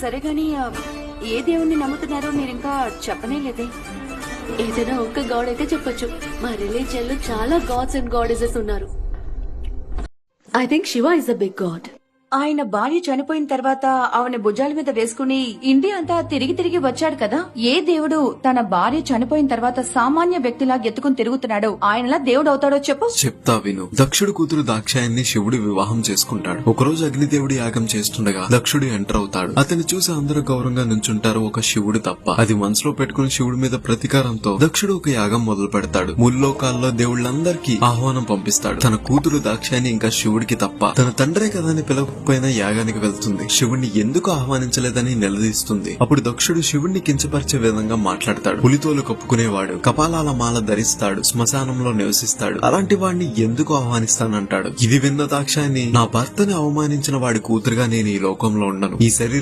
సరే గాని ఏ దేవుణ్ణి నమ్ముతున్నారో మీరింకా చెప్పనే లేదే. ఏదైనా ఒక్క గాడ్ అయితే చెప్పొచ్చు. మా రిలీజియన్ లో చాలా గాడ్స్ అండ్ గాడెసెస్ ఉన్నారు. I think Shiva is a big god. ఆయన భార్య చనిపోయిన తర్వాత ఆమెను భుజాల మీద వేసుకుని ఇండియా అంతా తిరిగి తిరిగి వచ్చాడు కదా. ఏ దేవుడు తన భార్య చనిపోయిన తర్వాత సామాన్య వ్యక్తిలా ఎత్తుకుని తిరుగుతున్నాడో ఆయనలా దేవుడు అవుతాడో చెప్పు. చెప్తా విను. దక్షుడు కూతురు దాక్షాయన్ని శివుడు వివాహం చేసుకుంటాడు. ఒకరోజు అగ్నిదేవుడి యాగం చేస్తుండగా దక్షుడు ఎంటర్ అవుతాడు. అతన్ని చూసి అందరూ గౌరవంగా నుంచుంటారు, ఒక శివుడు తప్ప. అది మనసులో పెట్టుకుని శివుడి మీద ప్రతీకారంతో దక్షుడు ఒక యాగం మొదలు పెడతాడు. ముల్లోకాల్లో దేవుళ్ళందరికీ ఆహ్వానం పంపిస్తాడు. తన కూతురు దాక్షాయని ఇంకా శివుడికి తప్ప తన తండ్రే కదా అని పిలవకపోయినా యాగానికి వెళ్తుంది. శివుణ్ణి ఎందుకు ఆహ్వానించలేదని నిలదీస్తుంది. అప్పుడు దక్షుడు శివుణ్ణి కించపరిచే విధంగా మాట్లాడతాడు. పులితోలు కప్పుకునేవాడు, కపాలాల మాల ధరిస్తాడు, శ్మశానంలో నివసిస్తాడు, అలాంటి వాడిని ఎందుకు ఆహ్వానిస్తానంటాడు. ఇది విన్న దాక్షాయని, నా భర్తని అవమానించిన వాడి కూతురుగా నేను ఈ లోకంలో ఉండను. ఈ శరీరం